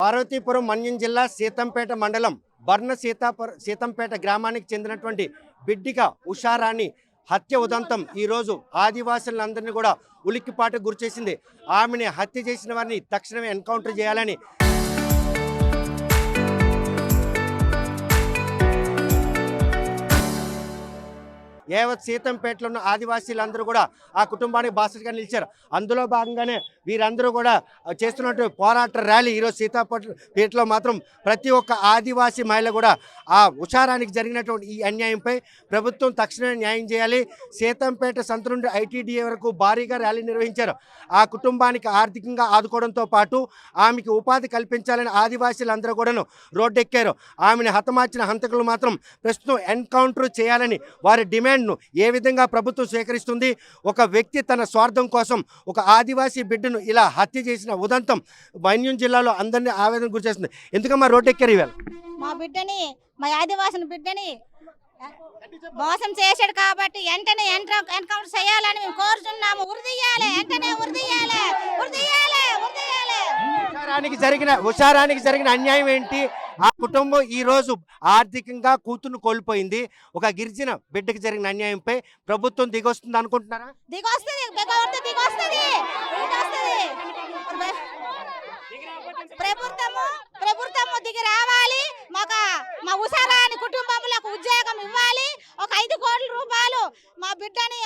పార్వతీపురం మన్యం జిల్లా సీతంపేట మండలం బర్ణ సీతంపేట గ్రామానికి చెందినటువంటి బిడ్డిక ఉషారాణి హత్య ఉదంతం ఈరోజు ఆదివాసులందరినీ కూడా ఉలిక్కిపాటుకు గురిచేసింది. ఆమెని హత్య చేసిన వారిని తక్షణమే ఎన్కౌంటర్ చేయాలని యావత్ సీతంపేటలో ఉన్న ఆదివాసీలందరూ కూడా ఆ కుటుంబానికి బాసటగా నిలిచారు. అందులో భాగంగానే వీరందరూ కూడా చేస్తున్నటువంటి పోరాట ర్యాలీ ఈరోజు సీతాపేటలో మాత్రం ప్రతి ఒక్క ఆదివాసీ మహిళ కూడా ఆ ఉషారానికి జరిగినటువంటి ఈ అన్యాయంపై ప్రభుత్వం తక్షణమే న్యాయం చేయాలి. సీతంపేట సంత నుండి ఐటీడీఏ వరకు భారీగా ర్యాలీ నిర్వహించారు. ఆ కుటుంబానికి ఆర్థికంగా ఆదుకోవడంతో పాటు ఆమెకి ఉపాధి కల్పించాలని ఆదివాసీలందరూ కూడాను రోడ్డెక్కారు. ఆమెను హతమార్చిన హంతకులు మాత్రం ప్రస్తుతం ఎన్కౌంటర్ చేయాలని వారి డిమాండ్ ఏ విధంగా ప్రభుత్వం స్వీకరిస్తుంది? ఒక వ్యక్తి తన స్వార్థం కోసం ఒక ఆదివాసీ బిడ్డను ఇలా హత్య చేసిన ఉదంతం మన్యం జిల్లాలో అందరినీ ఆవేదన గురిచేస్తుంది. ఎందుకమ్మా రోడ్డెక్కారు ఇవాళ? మా బిడ్డని, మా ఆదివాసుని బిడ్డని మోసం చేశాడు కాబట్టి వెంటనే ఎన్కౌంటర్ చేయాలని మేము కోరుతున్నాము. ఉరిదీయాలి, వెంటనే ఉరిదీయాలి, ఉరిదీయాలి, ఉరిదీయాలి. ఉషారానికి జరిగిన అన్యాయం ఏంటి? ఆ కుటుంబం ఈ రోజు ఆర్థికంగా కూతురును కోల్పోయింది. ఒక గిరిజన బిడ్డకి జరిగిన అన్యాయంపై ప్రభుత్వం దిగొస్తుంది అనుకుంటున్నారా? ప్రభుత్వము దిగి రావాలి. మా ఉషారాణి కుటుంబంలో ఉద్యోగం ఇవ్వాలి. ఒక 5 కోట్ల రూపాయలు మా బిడ్డని,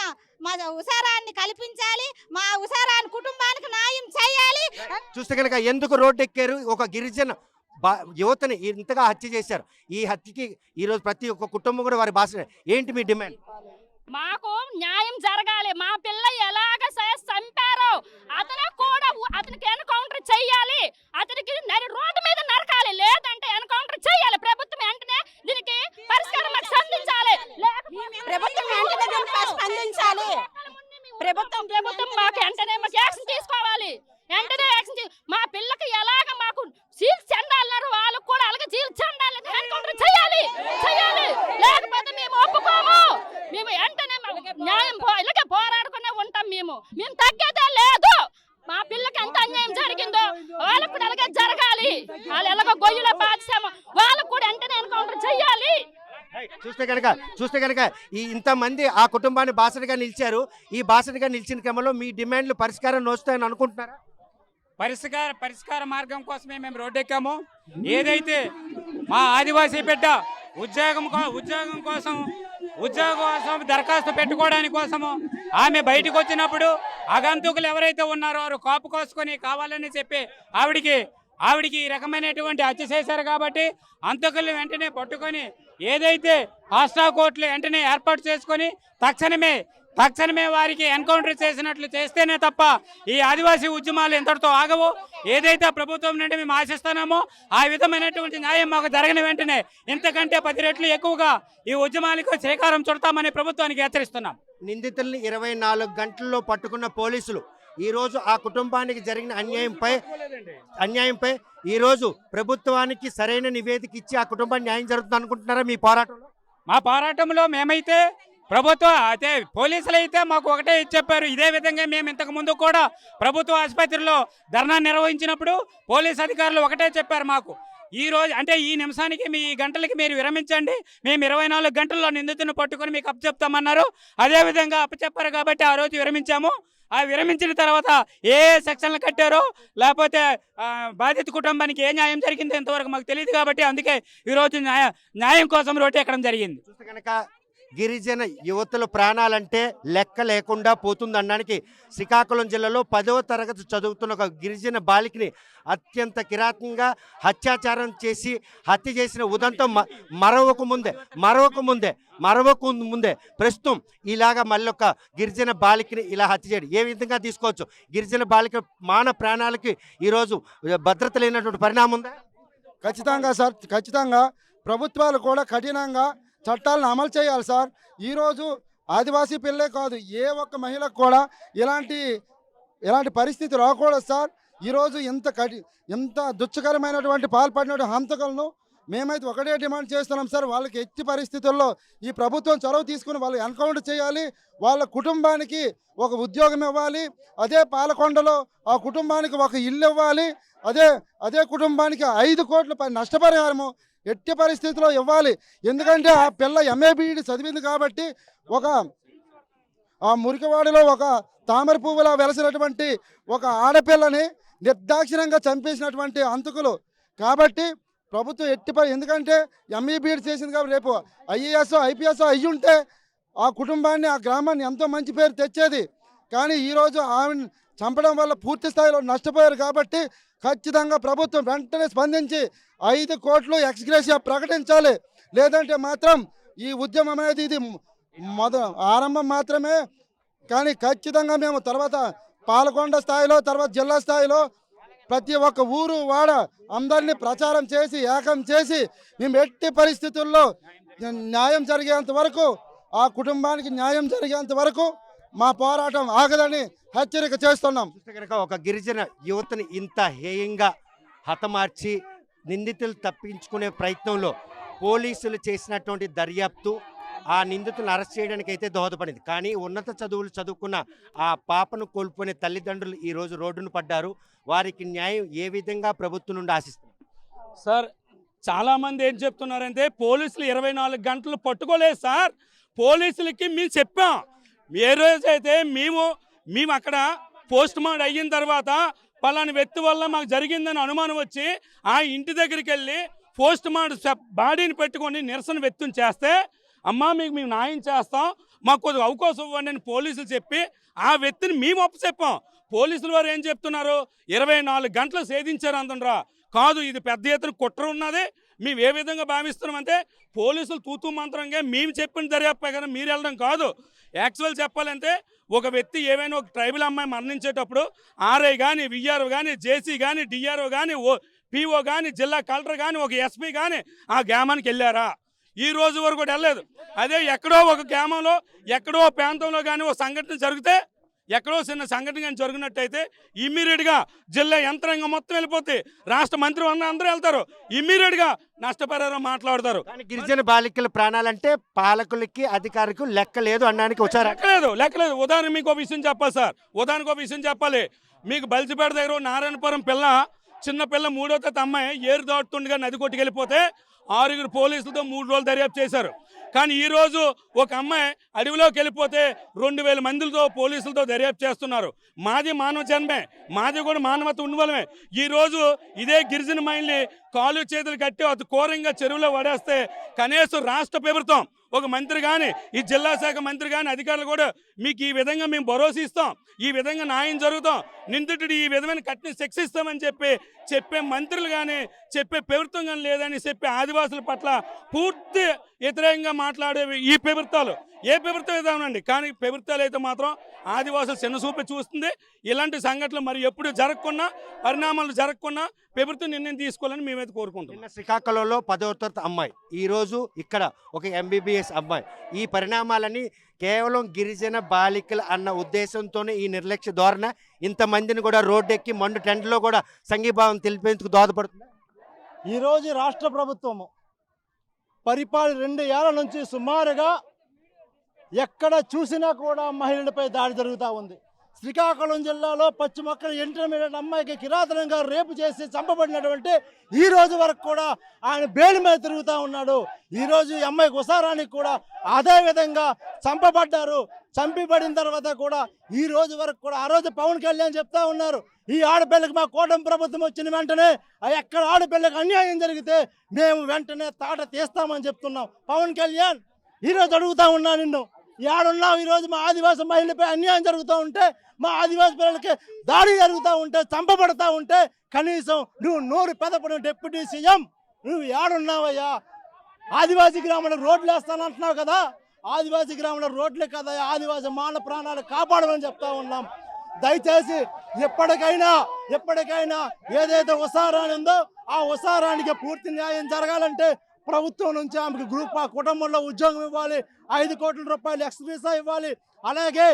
మా ఉషారాన్ని కల్పించాలి. మా ఉషారాణి కుటుంబానికి న్యాయం చేయాలి. చూస్తే కనుక ఎందుకు రోడ్డెక్కారు? ఒక గిరిజన యువతని ఇంతగా హత్య చేశారు. ఈ హత్యకి ఈరోజు ప్రతి ఒక్క కుటుంబం కూడా వారి భాష ఏంటి మీ డిమాండ్? మాకు న్యాయం జరగాలి. మా పిల్ల ఎలాగ చంపారో అతనికి ఎన్కౌంటర్ చెయ్యాలి. అతనికి రోడ్డు మీద నరకాలి, లేదంటే ఎన్కౌంటర్ చెయ్యాలి. ప్రభుత్వం వెంటనే దీనికి పరిష్కారం సంధించాలి. ప్రభుత్వం మాకు వెంటనే యాక్షన్ తీసుకోవాలి. వెంటనే యాక్షన్ మా పిల్లకి ఎలాగ మాకు సీల్స్ చెందాలన్నారు, వాళ్ళకు కూడా అలాగే సీల్స్ చెందాలి. ఎన్కౌంటర్ చెయ్యాలి, లేకపోతే మేము ఒప్పుకోము. మేము వెంటనే న్యాయం ఇలాగే పోరాడుకునే ఉంటాం. మేము తగ్గేదే లేదు. మా పిల్లకి ఎంత అన్యాయం జరిగిందో వాళ్ళకు కూడా అలాగే జరగాలి. వాళ్ళు ఎలాగో గొయ్యిలో బాధిస్తామో వాళ్ళకు కూడా వెంటనే ఎన్కౌంటర్ చెయ్యాలి. చూస్తే కనుక ఈ ఇంతమంది ఆ కుటుంబాన్ని బాసటగా నిలిచారు. ఈ బాసటగా నిలిచిన క్రమంలో మీ డిమాండ్లు పరిష్కారం నోస్తాయని అనుకుంటున్నారా? పరిష్కార మార్గం కోసమే మేము రోడ్డెక్కాము. ఏదైతే మా ఆదివాసీ బిడ్డ ఉద్యోగం కోసం దరఖాస్తు పెట్టుకోవడానికి కోసము ఆమె బయటకు వచ్చినప్పుడు ఆగంతుకులు ఎవరైతే ఉన్నారో వారు కాపు కోసుకొని కావాలని చెప్పి ఆవిడికి ఈ రకమైనటువంటి హత్య చేశారు. కాబట్టి అంతకులు వెంటనే పట్టుకొని ఏదైతే ఆస్ట్రా కోర్టులు వెంటనే ఏర్పాటు చేసుకొని తక్షణమే వారికి ఎన్కౌంటర్ చేసినట్లు చేస్తేనే తప్ప ఈ ఆదివాసీ ఉద్యమాలు ఎంతటితో ఆగవు. ఏదైతే ప్రభుత్వం నుండి మేము ఆశిస్తున్నామో ఆ విధమైనటువంటి న్యాయం మాకు జరగని వెంటనే ఇంతకంటే 10 రెట్లు ఎక్కువగా ఈ ఉద్యమాలకు శ్రీకారం చుడతామని ప్రభుత్వానికి హెచ్చరిస్తున్నాం. నిందితుల్ని 24 గంటల్లో పట్టుకున్న పోలీసులు ఈరోజు ఆ కుటుంబానికి జరిగిన అన్యాయంపై ఈరోజు ప్రభుత్వానికి సరైన నివేదిక ఇచ్చి ఆ కుటుంబానికి న్యాయం జరుగుతుంది అనుకుంటున్నారా? మీ పోరాటంలో మా పోరాటంలో మేమైతే ప్రభుత్వం అయితే పోలీసులు అయితే మాకు ఒకటే చెప్పారు. ఇదే విధంగా మేము ఇంతకు ముందు కూడా ప్రభుత్వ ఆసుపత్రిలో ధర్నా నిర్వహించినప్పుడు పోలీస్ అధికారులు ఒకటే చెప్పారు మాకు. ఈ రోజు అంటే ఈ నిమిషానికి మీ గంటలకి మీరు విరమించండి, మేము 24 గంటల్లో నిందితులను పట్టుకొని మీకు అప్పచెప్తామన్నారు. అదేవిధంగా అప్పచెప్పారు కాబట్టి ఆ రోజు విరమించాము. ఆ విరమించిన తర్వాత ఏ సెక్షన్లు కట్టారో లేకపోతే బాధిత కుటుంబానికి ఏ న్యాయం జరిగిందో ఇంతవరకు మాకు తెలియదు. కాబట్టి అందుకే ఈరోజు న్యాయం కోసం రోడ్డు ఎక్కడం జరిగింది. చూస్తే కనుక గిరిజన యువతుల ప్రాణాలంటే లెక్క లేకుండా పోతుందనడానికి శ్రీకాకుళం జిల్లాలో 10వ తరగతి చదువుతున్న ఒక గిరిజన బాలికని అత్యంత కిరాతకంగా అత్యాచారం చేసి హత్య చేసిన ఉదంతం మరవకు ముందే ప్రస్తుతం ఇలాగా మళ్ళీ ఒక గిరిజన బాలికని ఇలా హత్య చేయడం ఏ విధంగా తీసుకోవచ్చు? గిరిజన బాలిక ప్రాణాలకి ఈరోజు భద్రత లేనటువంటి పరిణామం ఉందా? ఖచ్చితంగా సార్, ఖచ్చితంగా ప్రభుత్వాలు కూడా కఠినంగా చట్టాలను అమలు చేయాలి సార్. ఈరోజు ఆదివాసీ పిల్లలే కాదు, ఏ ఒక్క మహిళకు కూడా ఇలాంటి పరిస్థితి రాకూడదు సార్. ఈరోజు ఇంత దుఃఖకరమైనటువంటి పాల్పడిన హంతకులను మేమైతే ఒకటే డిమాండ్ చేస్తున్నాం సార్, వాళ్ళకి ఎట్టి పరిస్థితుల్లో ఈ ప్రభుత్వం చొరవ తీసుకుని వాళ్ళు ఎన్కౌంటర్ చేయాలి, వాళ్ళ కుటుంబానికి ఒక ఉద్యోగం ఇవ్వాలి, అదే పాలకొండలో ఆ కుటుంబానికి ఒక ఇల్లు ఇవ్వాలి, అదే కుటుంబానికి 5 కోట్ల నష్టపరిహారము ఎట్టి పరిస్థితిలో ఇవ్వాలి. ఎందుకంటే ఆ పిల్ల MA/BEd చదివింది కాబట్టి ఆ మురికివాడిలో ఒక తామర పువ్వులా వెలసినటువంటి ఒక ఆడపిల్లని నిర్దాక్షిణ్యంగా చంపేసినటువంటి హంతకులు. కాబట్టి ప్రభుత్వం ఎందుకంటే MA/BEd చేసింది కాబట్టి రేపు IAS IPS అయ్యి ఉంటే ఆ కుటుంబాన్ని ఆ గ్రామాన్ని ఎంతో మంచి పేరు తెచ్చేది. కానీ ఈరోజు ఆమెను చంపడం వల్ల పూర్తి స్థాయిలో నష్టపోయారు. కాబట్టి ఖచ్చితంగా ప్రభుత్వం వెంటనే స్పందించి 5 కోట్లు ఎక్స్గ్రేషియా ప్రకటించాలి. లేదంటే మాత్రం ఈ ఉద్యమం అనేది ఇది ఆరంభం మాత్రమే. కానీ ఖచ్చితంగా మేము తర్వాత పాలకొండ స్థాయిలో, తర్వాత జిల్లా స్థాయిలో ప్రతి ఒక్క ఊరు వాడ అందరినీ ప్రచారం చేసి ఏకం చేసి మేము ఎట్టి పరిస్థితుల్లో న్యాయం జరిగేంత వరకు, ఆ కుటుంబానికి న్యాయం జరిగేంత వరకు మా పోరాటం ఆగదని హెచ్చరిక చేస్తున్నాం. కనుక ఒక గిరిజన యువతని ఇంత హేయంగా హతమార్చి నిందితులు తప్పించుకునే ప్రయత్నంలో పోలీసులు చేసినటువంటి దర్యాప్తు ఆ నిందితులను అరెస్ట్ చేయడానికి అయితే దోహదపడింది. కానీ ఉన్నత చదువులు చదువుకున్న ఆ పాపను కోల్పోయిన తల్లిదండ్రులు ఈరోజు రోడ్డును పడ్డారు. వారికి న్యాయం ఏ విధంగా ప్రభుత్వం నుండి ఆశిస్తున్నారు? సార్, చాలామంది ఏం చెప్తున్నారంటే పోలీసులు 24 గంటలు పట్టుకోలేదు సార్. పోలీసులకి మేము చెప్పాం, ఏ రోజైతే మేము అక్కడ పోస్ట్ మార్టం అయిన తర్వాత పలాని వ్యక్తి వల్ల మాకు జరిగిందని అనుమానం వచ్చి ఆ ఇంటి దగ్గరికి వెళ్ళి పోస్ట్ మార్టం బాడీని పెట్టుకొని నిరసన వ్యక్తం చేస్తే, అమ్మా మీకు మేము న్యాయం చేస్తాం, మాకు కొద్దిగా అవకాశం ఇవ్వండి అని పోలీసులు చెప్పి ఆ వ్యక్తిని మేము అప్పచెప్పాం. పోలీసుల వారు ఏం చెప్తున్నారు, 24 గంటలు సేధించారు అంటుండ్రా. కాదు, ఇది పెద్ద ఎత్తున కుట్ర ఉన్నది. మేము ఏ విధంగా భావిస్తున్నామంటే పోలీసులు తూతూ మంత్రంగా మేము చెప్పిన దర్యాప్తు కానీ మీరు వెళ్ళడం కాదు. యాక్చువల్ చెప్పాలంటే ఒక వ్యక్తి ఏవైనా ఒక ట్రైబల్ అమ్మాయి మరణించేటప్పుడు RI కానీ, VRO కానీ, JC కానీ, DRO కానీ, PO కానీ, జిల్లా కలెక్టర్ కానీ, ఒక SP కానీ ఆ గ్రామానికి వెళ్ళారా? ఈ రోజు వరకు కూడా వెళ్ళలేదు. అదే ఎక్కడో ఒక గ్రామంలో ఎక్కడో ప్రాంతంలో కానీ ఒక సంఘటన జరిగితే, ఎక్కడో చిన్న సంఘటన కానీ జరిగినట్టయితే ఇమ్మీడియట్గా జిల్లా యంత్రాంగం మొత్తం వెళ్ళిపోతే రాష్ట్ర మంత్రి అందరూ వెళ్తారు, ఇమ్మీడియట్గా నష్టపరిహారం మాట్లాడతారు. కానీ గిరిజన బాలికల ప్రాణాలంటే పాలకులకి అధికారులకు లెక్క లేదు అనడానికి వచ్చారు. లెక్కలేదు. ఉదాహరణ మీకు ఒక విషయం చెప్పాలి సార్, ఉదాహరణకు ఒక విషయం చెప్పాలి. మీకు బలిసిపేట దగ్గర నారాయణపురం పిల్ల, చిన్న పిల్ల 3వ తరగతి అమ్మాయి ఏరు దాటుతుండగా నది కొట్టుకెళ్ళిపోతే 6 పోలీసులతో 3 రోజులు దర్యాప్తు చేశారు. కానీ ఈరోజు ఒక అమ్మాయి అడవిలోకి వెళ్ళిపోతే 2000 మందితో పోలీసులతో దర్యాప్తు చేస్తున్నారు. మాది మానవ జన్మే, మాది కూడా మానవత ఉన్నవలమే. ఈరోజు ఇదే గిరిజన మైల్ని కాలు చేతులు కట్టి అతి ఘోరంగా చెరువులో పడేస్తే కనీసం రాష్ట్ర ప్రభుత్వం ఒక మంత్రి కానీ, ఈ జిల్లా శాఖ మంత్రి కానీ, అధికారులు కూడా మీకు ఈ విధంగా మేము భరోసా ఇస్తాం, ఈ విధంగా న్యాయం జరుగుతాం, నిందితుడు ఈ విధమైన కఠిన శిక్షిస్తామని చెప్పే మంత్రులు కానీ, చెప్పే ప్రభుత్వం కానీ లేదని చెప్పే ఆదివాసుల పట్ల పూర్తి వ్యతిరేకంగా మాట్లాడే ఈ ప్రభుత్వాలు ఏ ప్రభుత్వం ఏదానండి. కానీ ప్రభుత్వాలు అయితే మాత్రం ఆదివాసులు చిన్నచూపు చూస్తుంది. ఇలాంటి సంఘటనలు మరి ఎప్పుడు జరగకుండా, పరిణామాలు జరగకుండా ప్రభుత్వం నిర్ణయం తీసుకోవాలని మేమైతే కోరుకుంటున్నాం. శ్రీకాకుళంలో 10వ తరగతి అమ్మాయి, ఈరోజు ఇక్కడ ఒక MBBS అమ్మాయి. ఈ పరిణామాలని కేవలం గిరిజన బాలికలు అన్న ఉద్దేశంతోనే ఈ నిర్లక్ష్య ధోరణ ఇంతమందిని కూడా రోడ్డెక్కి మండు టెంట్లో కూడా సంఘీభావం తెలిపేందుకు దోహదపడుతుంది. ఈరోజు రాష్ట్ర ప్రభుత్వము పరిపాలన 2 ఏళ్ల నుంచి సుమారుగా ఎక్కడ చూసినా కూడా మహిళలపై దాడి జరుగుతూ ఉంది. శ్రీకాకుళం జిల్లాలో పశ్చిమొక్కల ఇంటర్మీడియట్ అమ్మాయికి కిరాతనంగా రేపు చేసి చంపబడినటువంటి ఈ రోజు వరకు కూడా ఆయన బెయిల్ మీద తిరుగుతూ ఉన్నాడు. ఈరోజు ఈ అమ్మాయికి ఉసారానికి కూడా అదే విధంగా చంపబడ్డారు. చంపిబడిన తర్వాత కూడా ఈ రోజు వరకు కూడా ఆ రోజు పవన్ కళ్యాణ్ చెప్తా ఉన్నారు, ఈ ఆడపిల్లకి మా కూటమి ప్రభుత్వం వచ్చిన వెంటనే ఎక్కడ ఆడపిల్లకి అన్యాయం జరిగితే మేము వెంటనే తాట తీస్తామని చెప్తున్నాం. పవన్ కళ్యాణ్ ఈరోజు అడుగుతా ఉన్నా నిన్ను, ఏడున్నావు? ఈరోజు మా ఆదివాసీ మహిళలపై అన్యాయం జరుగుతూ ఉంటే, మా ఆదివాసీ పిల్లలకి దాడి జరుగుతూ ఉంటే, చంపబడుతూ ఉంటే కనీసం నువ్వు నోరు పెదపడిన డిప్యూటీ సీఎం నువ్వు ఏడున్నావయ్యా? ఆదివాసీ గ్రామంలో రోడ్లు వేస్తానంటున్నావు కదా, ఆదివాసీ గ్రామంలో రోడ్లే కదా ఆదివాసీ మానవ ప్రాణాలు కాపాడమని చెప్తా ఉన్నాం. దయచేసి ఎప్పటికైనా ఏదైతే ఉసారాన్ని ఉందో ఆ ఉసారానికి పూర్తి న్యాయం జరగాలంటే ప్రభుత్వం నుంచి ఆమెకు గ్రూప్ ఆ కుటుంబంలో ఉద్యోగం ఇవ్వాలి, 5 కోట్ల రూపాయలు ఎక్స్ట్రా ఇవ్వాలి. అలాగే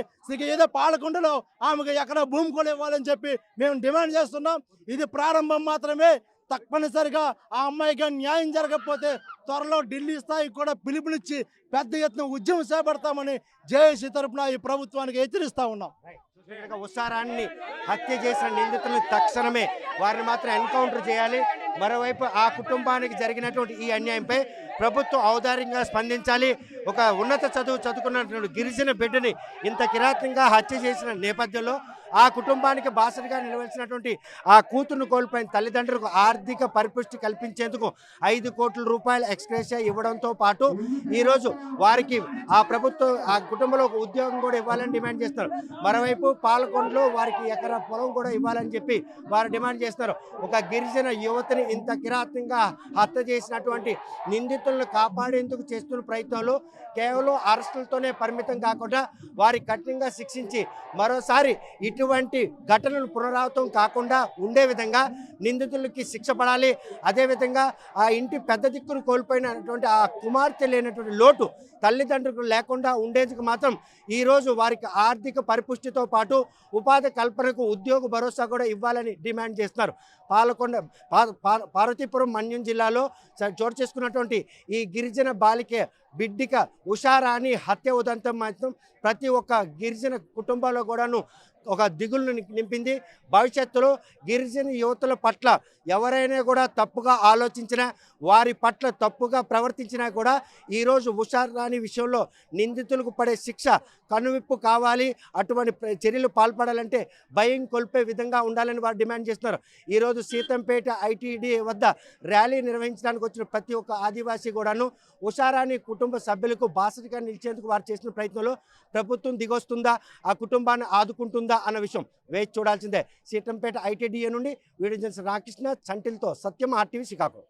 ఏదో పాలకొండలో ఆమెకు ఎక్కడ భూమి కూడా ఇవ్వాలని చెప్పి మేము డిమాండ్ చేస్తున్నాం. ఇది ప్రారంభం మాత్రమే. తప్పనిసరిగా ఆ అమ్మాయిగా న్యాయం జరగకపోతే త్వరలో ఢిల్లీ స్థాయికి కూడా పిలుపునిచ్చి పెద్ద ఎత్తున ఉద్యమం చేపడతామని జేఏసీ తరపున ఈ ప్రభుత్వానికి హెచ్చరిస్తా ఉన్నాం. ఉసారాన్ని హత్య చేసిన నిందితులను తక్షణమే వారిని మాత్రం ఎన్కౌంటర్ చేయాలి. మరోవైపు ఆ కుటుంబానికి జరిగినటువంటి ఈ అన్యాయంపై ప్రభుత్వం ఔదార్యంగా స్పందించాలి. ఒక ఉన్నత చదువుకున్నటువంటి గిరిజన బిడ్డని ఇంత కిరాతంగా హత్య చేసిన నేపథ్యంలో ఆ కుటుంబానికి బాసటగా నిలవలసినటువంటి ఆ కూతురును కోల్పోయిన తల్లిదండ్రులకు ఆర్థిక పరిపుష్టి కల్పించేందుకు 5 కోట్ల రూపాయల ఎక్స్గ్రేషియా ఇవ్వడంతో పాటు ఈరోజు వారికి ఆ ప్రభుత్వం ఆ కుటుంబంలో ఒక ఉద్యోగం కూడా ఇవ్వాలని డిమాండ్ చేస్తున్నారు. మరోవైపు పాలకొండలో వారికి ఎకరా పొలం కూడా ఇవ్వాలని చెప్పి వారు డిమాండ్ చేస్తున్నారు. ఒక గిరిజన యువతిని ఇంత కిరాతంగా హత్య చేసినటువంటి నిందితులను కాపాడేందుకు చేస్తున్న ప్రయత్నంలో కేవలం అరెస్టులతోనే పరిమితం కాకుండా వారి కఠినంగా శిక్షించి మరోసారి ఇటువంటి ఘటనలు పునరావృతం కాకుండా ఉండే విధంగా నిందితులకి శిక్ష పడాలి. అదేవిధంగా ఆ ఇంటి పెద్ద దిక్కును కోల్పోయినటువంటి ఆ కుమార్తె లేనటువంటి లోటు తల్లిదండ్రులకు లేకుండా ఉండేందుకు మాత్రం ఈరోజు వారికి ఆర్థిక పరిపుష్టితో పాటు ఉపాధి కల్పనకు ఉద్యోగ భరోసా కూడా ఇవ్వాలని డిమాండ్ చేస్తున్నారు. పార్వతీపురం మన్యం జిల్లాలో చోటు చేసుకున్నటువంటి ఈ గిరిజన బాలిక బిడ్డిక ఉషారాణి హత్య ఉదంతం మాత్రం ప్రతి ఒక్క గిరిజన కుటుంబాల్లో కూడాను ఒక దిగులు నింపింది. భవిష్యత్తులో గిరిజన యువతుల పట్ల ఎవరైనా కూడా తప్పుగా ఆలోచించినా వారి పట్ల తప్పుగా ప్రవర్తించినా కూడా ఈరోజు ఉషారాణి విషయంలో నిందితులకు పడే శిక్ష కనువిప్పు కావాలి. అటువంటి చర్యలు పాల్పడాలంటే భయం కొల్పే విధంగా ఉండాలని వారు డిమాండ్ చేస్తున్నారు. ఈరోజు సీతంపేట ఐటీడీ వద్ద ర్యాలీ నిర్వహించడానికి వచ్చిన ప్రతి ఒక్క ఆదివాసీ కూడాను ఉషారాణి కుటుంబ సభ్యులకు బాసటగా నిలిచేందుకు వారు చేసిన ప్రయత్నంలో ప్రభుత్వం దిగొస్తుందా, ఆ కుటుంబాన్ని ఆదుకుంటుందా అన్న విషయం వేచి చూడాల్సిందే. సీతంపేట ఐటీడీఏ నుండి వీడియో జర్నలిస్ట్ రామకృష్ణ చంటిల్తో సత్యం RTV శ్రీకాకుళం.